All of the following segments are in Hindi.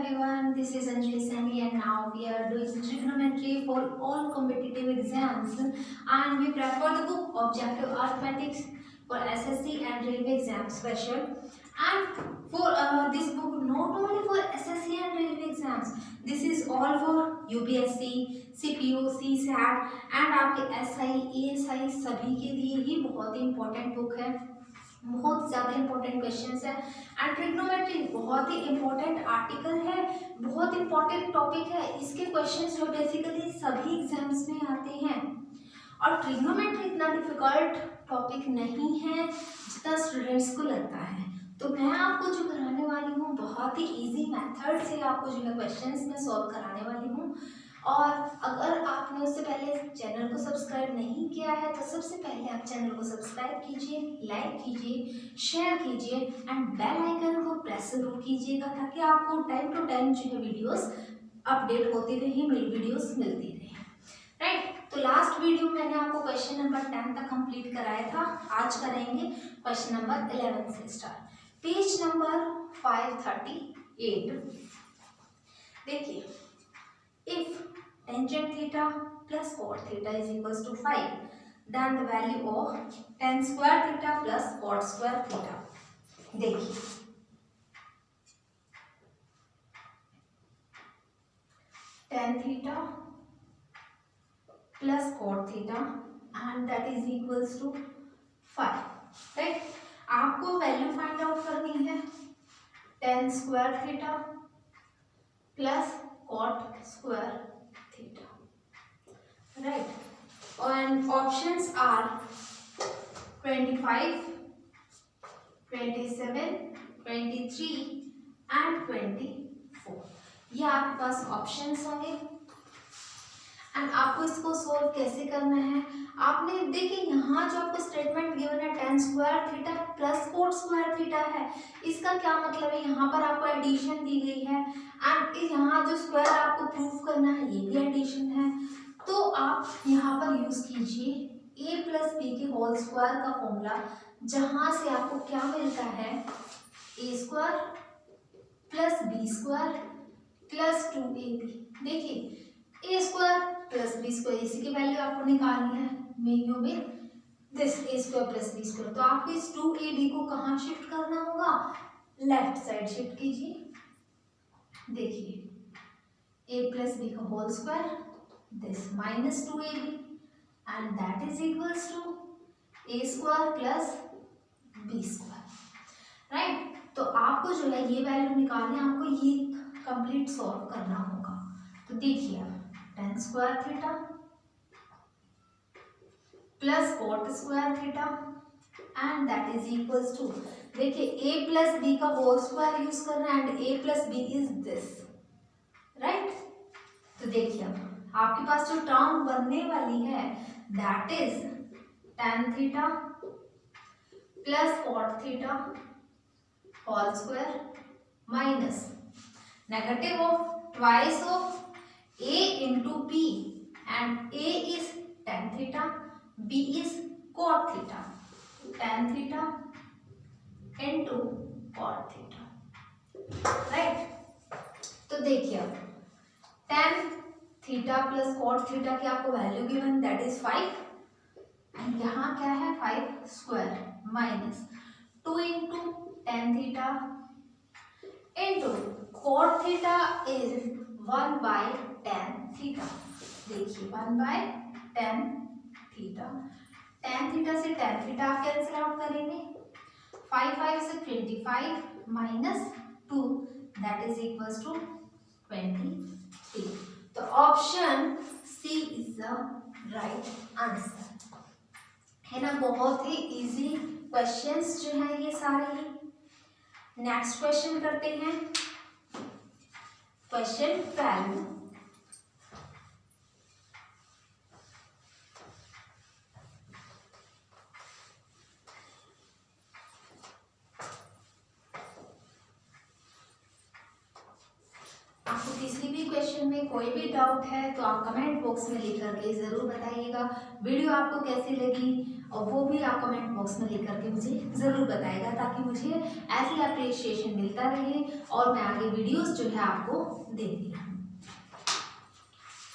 everyone, this is Anjali Sani and now we are doing trigonometry for all competitive exams and we prefer the book Objective Arithmetic for SSC and Railway exam special. And for this book not only for SSC and Railway exams, this is all for UPSC, CPO, CSAT and आपके SI, ASI सभी के लिए ही बहुत ही इम्पोर्टेंट बुक है, बहुत ज़्यादा इंपॉर्टेंट क्वेश्चंस है। एंड ट्रिग्नोमेट्री बहुत ही इंपॉर्टेंट आर्टिकल है, बहुत इंपॉर्टेंट टॉपिक है। इसके क्वेश्चंस जो बेसिकली सभी एग्जाम्स में आते हैं और ट्रिग्नोमेट्री इतना डिफिकल्ट टॉपिक नहीं है जितना स्टूडेंट्स को लगता है। तो मैं आपको जो कराने वाली हूँ बहुत ही इजी मेथड से आपको जो है क्वेश्चंस में सॉल्व कराने वाली हूँ। और अगर आपने उससे पहले चैनल को सब्सक्राइब नहीं किया है तो सबसे पहले आप चैनल को सब्सक्राइब कीजिए, लाइक कीजिए, शेयर कीजिए एंड बेल आइकन को प्रेस जरूर कीजिएगा ताकि आपको टाइम टू टाइम जो है वीडियोस अपडेट होती रहे, वीडियोस मिलती रहे। राइट, तो लास्ट वीडियो मैंने आपको क्वेश्चन नंबर 10 तक कंप्लीट कराया था। आज करेंगे क्वेश्चन नंबर 11 से स्टार्ट। Page number 538। देखिए, if tangent theta plus cot theta is equals to 5, then the value of tan square theta plus cot square theta. देखिए, tan theta plus cot theta and that is equals to 5. Right, आपको वैल्यू फाइंड आउट करनी है tan square theta plus cot square theta. Right, and options are 25, 27, 23 and 24. ये आपके पास ऑप्शंस होंगे एंड आपको इसको सॉल्व कैसे करना है। आपने देखिए यहाँ जो आपको स्टेटमेंट गिवन है tan square theta plus cot square theta है, इसका क्या मतलब है। यहाँ पर आपको एडिशन दी गई है एंड यहाँ जो स्क्वायर आपको प्रूफ करना है ये भी एडिशन है। तो आप यहाँ पर यूज कीजिए a प्लस बी के होल स्क्वायर का फॉर्मूला, जहाँ से आपको क्या मिलता है a square plus B square plus 2ab। देखिए a square plus B square इसी की वैल्यू आपको निकालनी है, make you with this a square plus B square. तो आपको इस 2ab को कहाँ शिफ्ट करना होगा, लेफ्ट साइड शिफ्ट कीजिए। देखिए a प्लस बी का whole square this minus 2ab and that is equals to a square plus b square. Right, तो आपको जो है ये वैल्यू निकालनी है, आपको ये कंप्लीट सॉल्व करना होगा। तो देखिए tan square theta plus cot square theta and that is equals to, देखिए a प्लस बी का होल स्क्वायर यूज करना है and a plus B is this. Right, तो देखिए अब आपके पास जो टर्म बनने वाली है that is tan theta plus cot theta whole square minus negative of twice of a into b and a is tan theta, b is cot theta, tan theta into cot theta. Right, तो देखिए अब tan theta plus cot theta की आपको value given that is 5 and यहाँ क्या है 5 square minus 2 into tan theta into cot theta is 1 by tan theta. देखिए 1 by tan theta, tan theta से tan थीटा आप कैंसिल आउट करेंगे, 5 से 25 minus 2 that is equals to 23। तो option C is the right answer है ना। बहुत ही इजी क्वेश्चंस जो है ये सारे ही। नेक्स्ट क्वेश्चन करते हैं, क्वेश्चन 12। आपको किसी भी क्वेश्चन में कोई भी डाउट है तो आप कमेंट बॉक्स में लिख करके ज़रूर बताइएगा। वीडियो आपको कैसी लगी और वो भी आप कमेंट बॉक्स में लिख करके मुझे ज़रूर बताएगा, ताकि मुझे ऐसी अप्रिशिएशन मिलता रहे और मैं आगे वीडियोस जो है आपको देती रहूँ।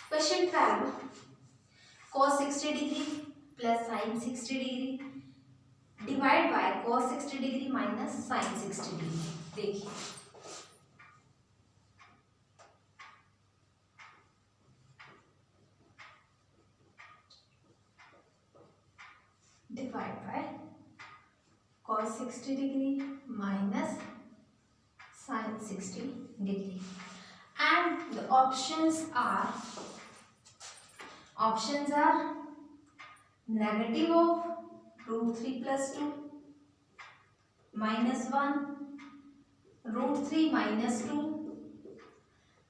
Question 12, cos 60 degree plus sin 60 degree divide by cos 60 degree minus sin 60 degree. देखिए divide by cos 60 degree minus sin 60 degree and the options are negative of root 3 plus 2 minus 1 root 3 minus 2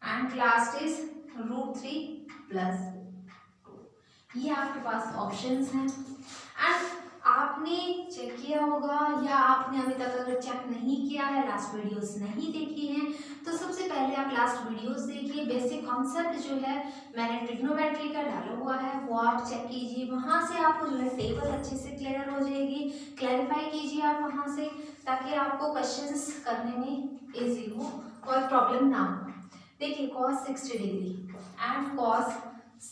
and last is root 3 plus 2। ये आपके पास ऑप्शंस हैं एंड आपने चेक किया होगा या आपने अभी तक अगर चेक नहीं किया है, लास्ट वीडियोस नहीं देखी हैं, तो सबसे पहले आप लास्ट वीडियोस देखिए। बेसिक कॉन्सेप्ट जो है मैंने ट्रिग्नोमेट्री का डाला हुआ है वो आप चेक कीजिए, वहाँ से आपको जो है टेबल अच्छे से क्लियर हो जाएगी। क्लैरिफाई कीजिए आप वहाँ से, ताकि आपको क्वेश्चंस करने में ईजी हो, कोई प्रॉब्लम ना हो। देखिए cos 60 degree and cos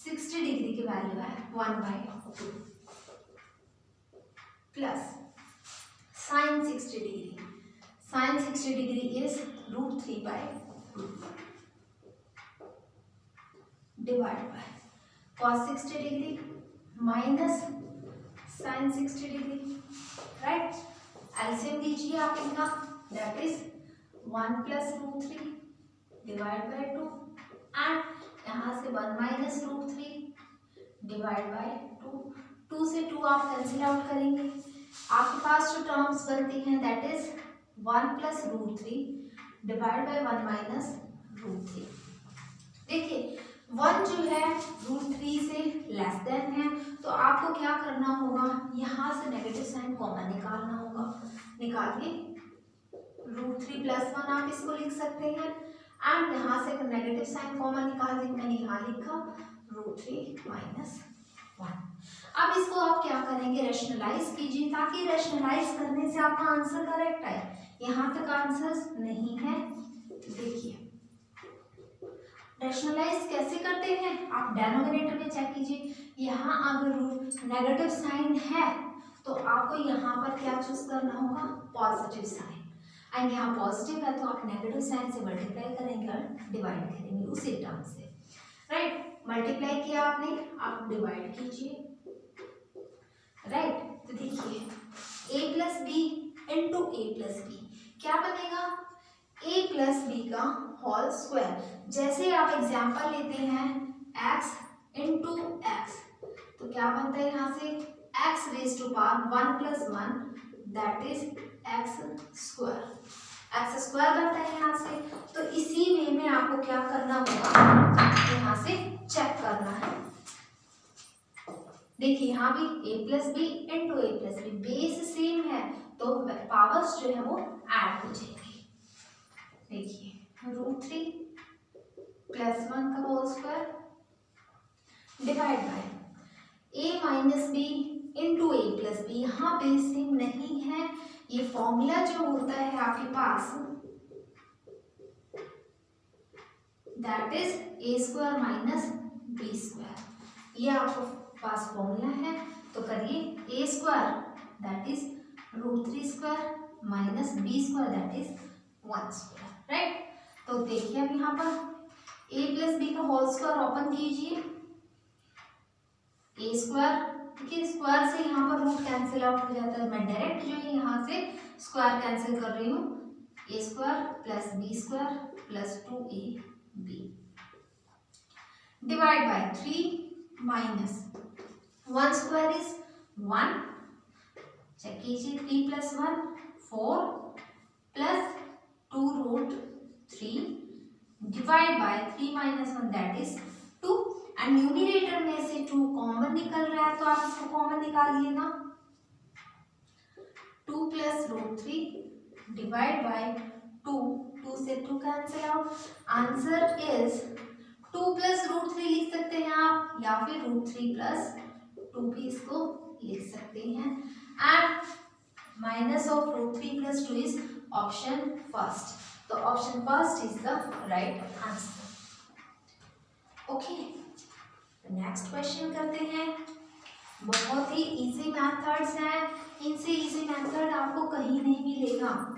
60 degree की वैल्यू है 1/2 plus sin 60 degree, sin 60 degree is root 3/2 divide by cos 60 degree minus sin 60 degree, right. LCM लीजिए आप इनका, that is 1 plus root 3 divide by 2 and यहाँ से 1 माइनस रूट 3 डिवाइड बाय 2। 2 से 2 आप कैंसिल आउट करेंगे, आपके पास जो टर्म्स बनती हैं that is 1 plus root 3 divide by 1 minus root 3। देखिए 1 जो है रूट 3 से लेस देन है, तो आपको क्या करना होगा, यहाँ से नेगेटिव साइन कॉमन निकालना होगा। निकालिए, रूट 3 प्लस 1 आप इसको लिख सकते हैं एंड यहाँ से नेगेटिव साइन कॉमन निकाल देंगे, मैंने यहाँ लिखा रूट 3 माइनस 1। अब इसको आप क्या करेंगे, रेशनलाइज कीजिए, ताकि रेशनलाइज करने से आपका आंसर करेक्ट आए। यहाँ तक आंसर नहीं है, देखिए रेशनलाइज कैसे करते हैं, आप डेनोमिनेटर में चेक कीजिए। यहाँ अगर नेगेटिव साइन है तो आपको यहाँ पर क्या चूज करना होगा, पॉजिटिव साइन, एंड यहाँ पॉजिटिव है तो आप नेगेटिव साइन से मल्टीप्लाई करेंगे और डिवाइड करेंगे उसी टर्म से, राइट। मल्टीप्लाई किया आपने, आप डिवाइड कीजिए, राइट। तो देखिए a plus B into A plus B क्या बनेगा, a प्लस बी का होल स्क्वायर। जैसे आप एग्जाम्पल लेते हैं x इंटू एक्स, तो क्या बनता है यहाँ से x raise to power 1 plus 1 that is x square. x square बनता है यहाँ से, तो इसी वे में आपको क्या करना होगा, यहाँ से चेक करना है। देखिए यहाँ भी a plus B into A plus B, base same है तो पावर्स जो है वो ऐड हो जाएगी। देखिए रूट 3 प्लस 1 का whole square divide by a minus b into A plus b, यहाँ बेस सेम नहीं है, ये फॉर्मूला जो होता है आपके पास that is a square minus b square, ये आपको पास फॉर्मूला है। तो करिए a square that is root 3 square minus b square that is 1 square, right. तो देखिए अब यहाँ पर a प्लस बी का होल स्क्वायर ओपन कीजिए, ए स्क्वायर, देखिए स्क्वायर से यहाँ पर रूट कैंसिल आउट हो जाता है, मैं डायरेक्ट जो है यहाँ से स्क्वायर कैंसिल कर रही हूँ, a square plus B square plus 2ab divide by 3 minus 1 square is 1, check कीजिए 3 plus 1 4 plus 2 root 3 divide by 3 minus 1 that is 2 and numerator में से 2 कॉमन निकल रहा है तो आप इसको कॉमन निकालिएगा, 2 प्लस रूट 3 डिवाइड बाय 2 से 2 cancel out, answer is 2 plus root 3 लिख सकते हैं आप, या फिर रूट 3 प्लस 2 भी इसको लिख सकते हैं। And minus of root 3 plus 2 is option first, तो option first is the right answer. Okay, next question करते हैं। बहुत ही इजी मेथड्स हैं, इनसे इजी मेथड आपको कहीं नहीं मिलेगा।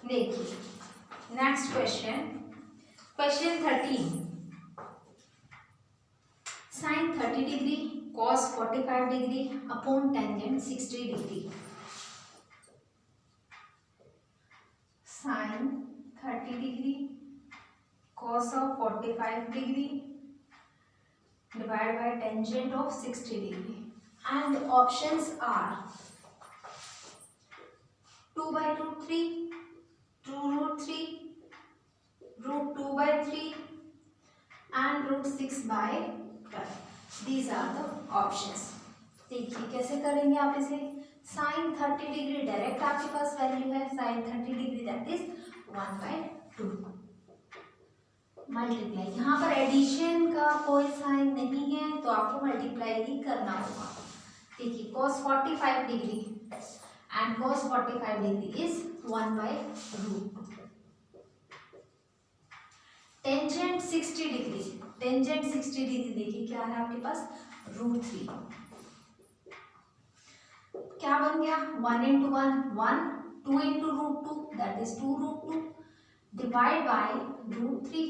देखिए next question, question 13, sine 30 degree cos 45 degree upon tangent 60 degree. Sine 30 degree cos of 45 degree divide by tangent of 60 degree and options are 2/√3, 2√3, √2/3 and √6/12. These are the options. देखिए कैसे करेंगे आप इसे। साइन 30 डिग्री डायरेक्ट आपके पास वैल्यू है, sine 30 degree that is 1/2 multiply. यहाँ पर एडिशन का कोई साइन नहीं है तो आपको मल्टीप्लाई ही करना होगा। देखिए cos 45 degree and cos 45 degree is 1/√2. Tangent 60 degree, tangent 60 degree देखिए क्या है आपके पास √3, क्या बन गया 1 into 1 1, 2 into √2 that is 2√2 divide by √3।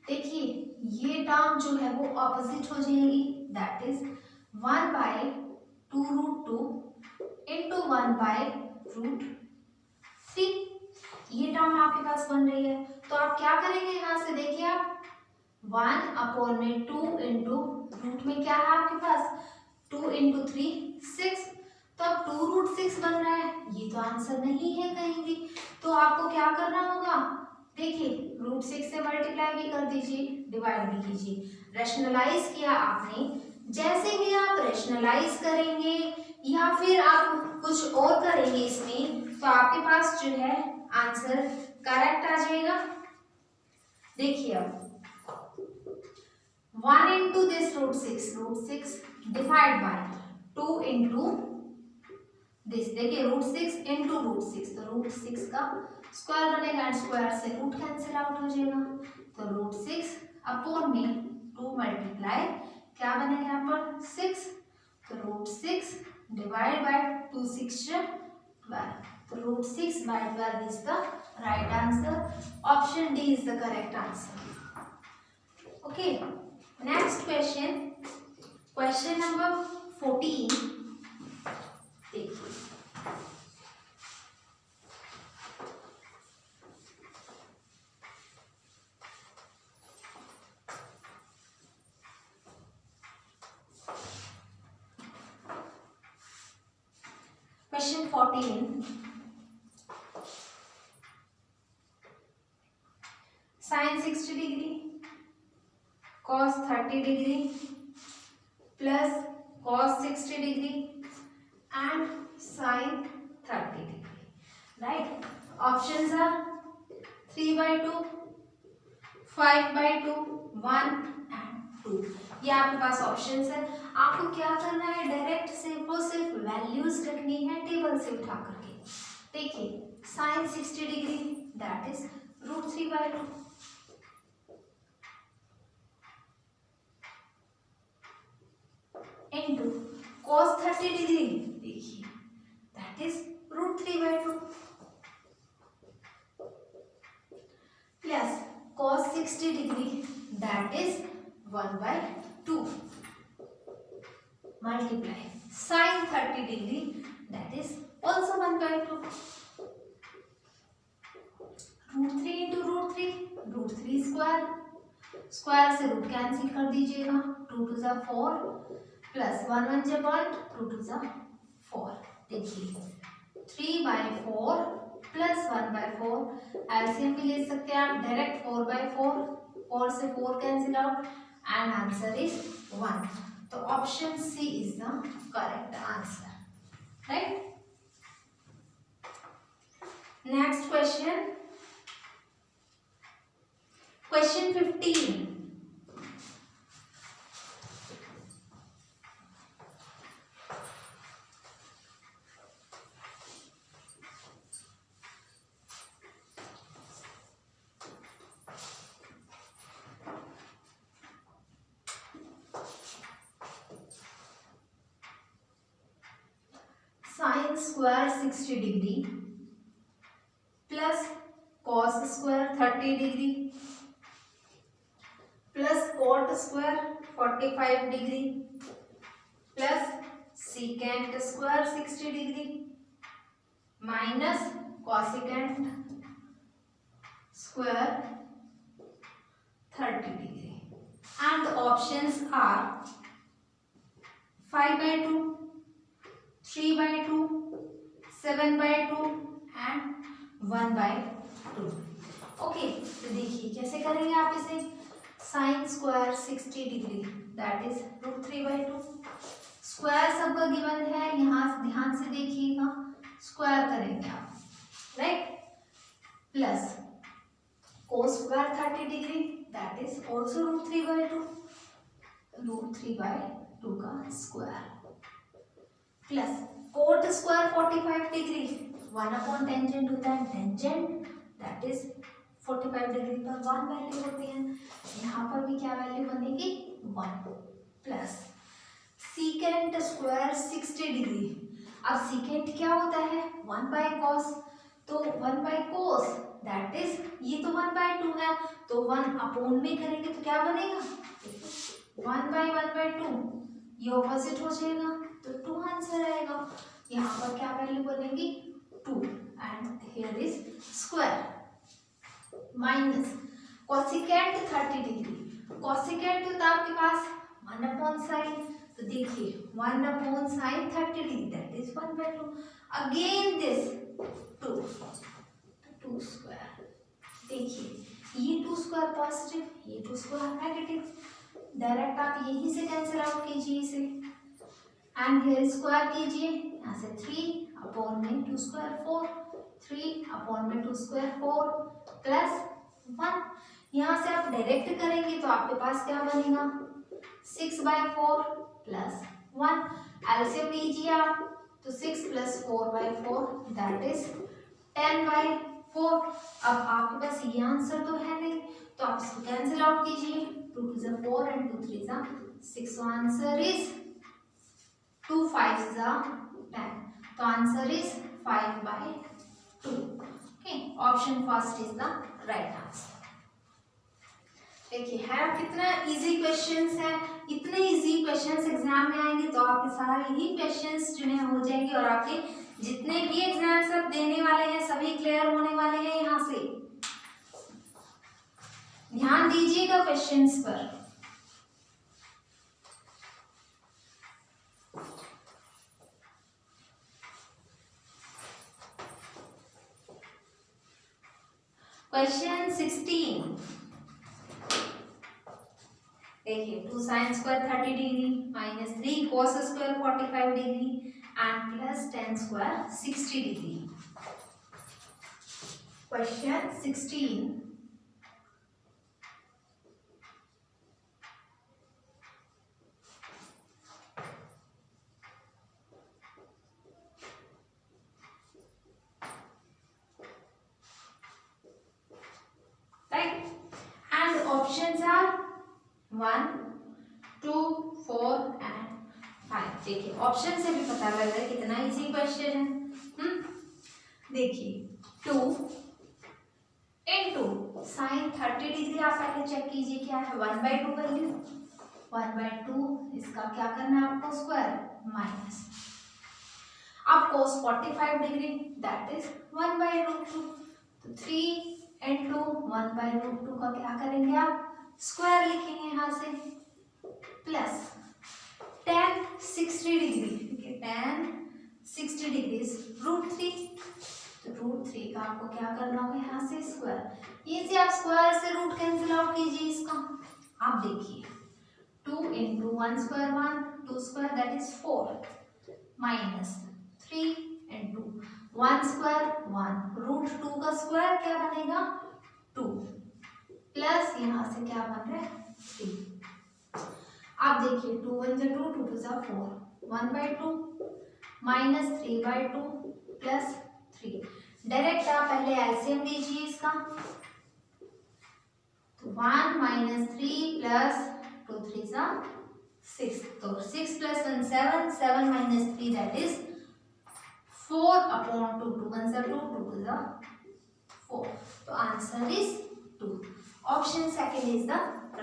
देखिए ये टर्म जो है वो ऑपोजिट हो जाएगी दैट इज 1/2√2 into 1/√3। ये टर्म आपके पास बन रही है, तो आप क्या करेंगे यहाँ से देखिए आप 1/2 इंटू रूट में क्या है आपके पास 2 into 3 6, तो अब 2√6 बन रहा है, ये तो आंसर नहीं है कहीं भी। तो आपको क्या करना होगा, देखिए √6 से मल्टीप्लाई भी कर दीजिए, डिवाइड भी कीजिए। रैशनलाइज किया आपने, जैसे ही आप रैशनलाइज करेंगे या फिर आप कुछ और करेंगे इसमें तो आपके पास जो है आंसर करेक्ट आ जाएगा। देखिए अब 1 into this √6 divide by 2 into this, देखिए √6 into √6 तो √6 का स्क्वायर बनेगा एंड स्क्वायर से रूट कैंसिल आउट हो जाएगा, तो √6 अपॉन में 2 मल्टीप्लाई क्या बनेगा यहाँ पर 6, तो √6 डिवाइड बाय 2 6 12, तो √6/12 is the right answer. Option D is the correct answer. Okay, next question, question number 14. देखिए question 14, sine 60 degree cos 30 degree plus cos 60 degree and sine 30 degree, right. Options are 3/2, 5/2, 1 and 2। ये आपके पास ऑप्शंस है। आपको क्या करना है, डायरेक्ट सिर्फ और सिर्फ वैल्यूज रखनी है टेबल से उठा करके। देखिए sine 60 degree that is √3/2 into cos 30 degree, देखिए that is √3/2 plus cos 60 degree that is 1/2 multiply sin 30 degree that is also 1/2, √3 into √3 square, square से रूट कैंसिल कर दीजिएगा, 2 2 जा 4 प्लस 1 1 जा 1, 2 2 जा 4। देखिए 3/4 प्लस 1/4 एलसीएम भी ले सकते हैं आप डायरेक्ट, 4/4, 4 से 4 cancel out and answer is 1. So option C is the correct answer. Right? Next question. Question 15. Sin square 60 degree plus cos square 30 degree plus cot square 45 degree plus secant square 60 degree minus cosecant square 30 degree. And the options are 5 by 2, 3 by 2, 7 by 2 and 1 by 2. Okay, तो देखिए कैसे करेंगे आप इसे. Sine square 60 degree that is √3/2. Square सबका गिवन है, यहाँ ध्यान से देखिएगा, स्क्वायर करेंगे आप, right. Plus cos square 30 degree that is also √3/2. √3/2 का square plus coat square 45 degree 1 tangent होता है, टेंजेंट दैट इज 45 डिग्री पर 1 वैल्यू होती है. यहाँ पर भी क्या वैल्यू बनेगी 1 प्लस सीकेंट स्क्वायर 60 डिग्री. अब सीकेंट क्या होता है 1/cos, तो 1/cos दैट इज ये तो 1/2 है, तो 1 अपॉन में करेंगे तो क्या बनेगा 1/1/2. ये ऑपोजिट हो जाएगा तो 2 आंसर आएगा. यहाँ पर क्या वैल्यू बनेगी 2 and here is square minus cosecant 30 degree. Cosecant होता है आपके पास 1/sin, तो देखिए 1/sin 30 degree that is 1/2. Again this 2 square. देखिए ये 2 स्क्वायर पॉजिटिव, ये 2 स्क्वायर नेगेटिव. डायरेक्ट आप यहीं से कैंसिल आउट कीजिए इसे एंड हियर स्क्वायर कीजिए. यहाँ से 3 अपॉन में 2 स्क्वायर 4, 3 अपॉन में 2 स्क्वायर 4 प्लस 1. यहाँ से आप डायरेक्ट करेंगे तो आपके पास क्या बनेगा 6/4 प्लस 1. एलसीएम लीजिए आप तो 6 + 4/4 दैट इज 10/4. अब आपके पास ये आंसर तो है नहीं, तो आप इसको कैंसिल आउट कीजिए. 2 × 4 and 2 × 3 6. So answer is 2 × 5 = 10. तो answer is 5/2. Okay, option first is the right answer. देखिए है कितना इजी क्वेश्चंस है. इतने इजी क्वेश्चंस एग्जाम में आएंगे तो आपके सारे ही क्वेश्चंस जो है हो जाएंगे और आपके जितने भी एग्जाम्स आप देने वाले हैं सभी क्लियर होने वाले हैं. यहाँ से ध्यान दीजिएगा क्वेश्चंस पर. क्वेश्चन 16. देखिए 2 sin square 30 degree minus 3 cos square 45 degree and plus 10 square 60 degree. Question 16. Right? And options are 1, 2, 4 and 5. देखिए ऑप्शन से भी पता लग रहा है कितना इजी क्वेश्चन है. देखिए 2 × sin 30 डिग्री आप पहले चेक कीजिए क्या है 1/2 वैल्यू. 1/2 इसका क्या करना है आपको स्क्वायर माइनस. अब cos 45 डिग्री दैट इज 1/√2. तो 3 × 1/√2 का क्या करेंगे आप स्क्वायर लिखेंगे यहाँ से प्लस tan 60 डिग्री. देखिए tan 60 डिग्री √3. तो √3 का आपको क्या करना होगा यहाँ से स्क्वायर. ये से आप स्क्वायर से रूट कैंसिल आउट कीजिए इसका. आप देखिए 2 into 1 square 1, 2 square that is 4 minus 3 into 1 square 1 root 2 का स्क्वायर क्या बनेगा 2 प्लस यहाँ से क्या बन रहा है 3। आप देखिए 2 1 जा 2 2 2 जा 4 1/2 माइनस 3/2 प्लस 3। डायरेक्ट आप पहले एलसीएम लीजिए इसका, तो 1 माइनस 3 प्लस 2 3 जा 6, तो 6 प्लस 1 7, 7 माइनस 3 दैट इज 4/2, 2 1 जा 2 2 2 जा 4, तो answer is 2। Option second is the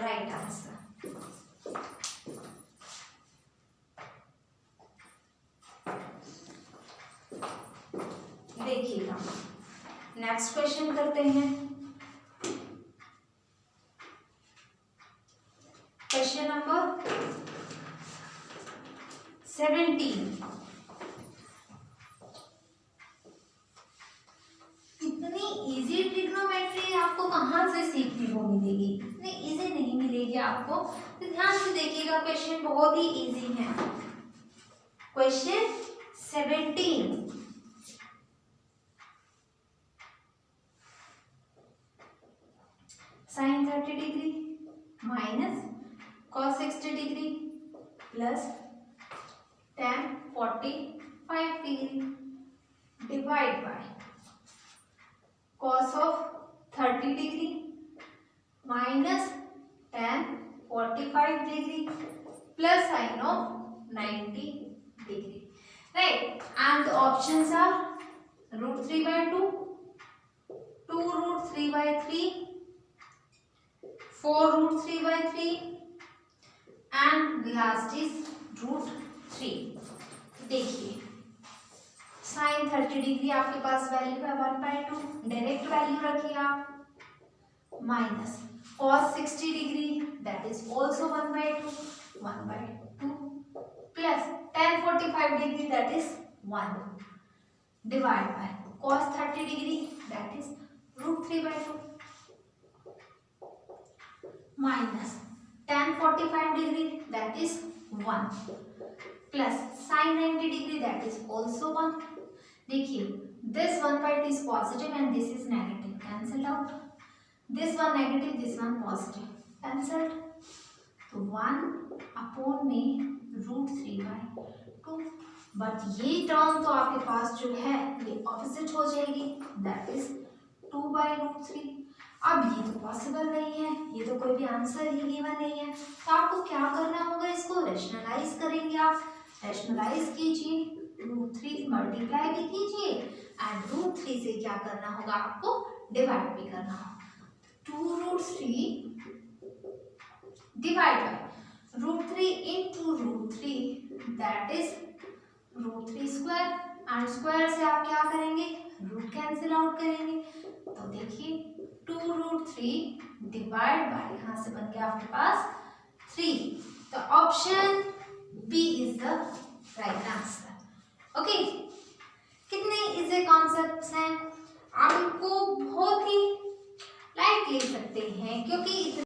right answer. देखिएगा नेक्स्ट क्वेश्चन करते हैं। Question number 17। इतनी इजी ट्रिग्नोमेट्री आपको कहाँ से सीखने को मिलेगी, इतनी इजी नहीं मिलेगी आपको, तो ध्यान से देखिएगा क्वेश्चन बहुत ही इजी है। Question 17 sin 30 degree minus cos 60 degree plus tan 45 degree divide by cos of 30 degree minus tan 45 degree plus sin of 90 degree, right? And the options are root 3/2, 2 root 3/3, 4 root 3/3 and last is root 3। देखिए साइन 30 डिग्री आपके पास वैल्यू है 1/2, डायरेक्ट वैल्यू रखिए आप, minus cos 60 degree that is also 1/2 plus tan 45 degree that is 1 divide by cos 30 degree that is root 3/2 minus tan 45 degree that is 1 plus sin 90 degree that is also 1। देखिए this 1/2 is positive and this is negative, cancelled out, this one negative this one positive, cancelled, तो 1 में root 3/2, बट ये टर्म तो आपके पास जो है ये ऑपोजिट हो जाएगी दैट इज 2/√3। अब ये तो पॉसिबल नहीं है, ये तो कोई भी आंसर ही गिवन नहीं है, तो आपको क्या करना होगा, इसको रैशनलाइज करेंगे आप, रैशनलाइज कीजिए, √3 मल्टीप्लाई भी कीजिए एंड √3 से क्या करना होगा आपको डिवाइड भी करना होगा। 2√3 divide by √3 into √3 that is √3 square, and square से आप क्या करेंगे रूट कैंसिल आउट करेंगे, तो देखिए 2√3 डिवाइड बाय यहाँ से बन गया आपके पास 3, तो option B is the right answer. Okay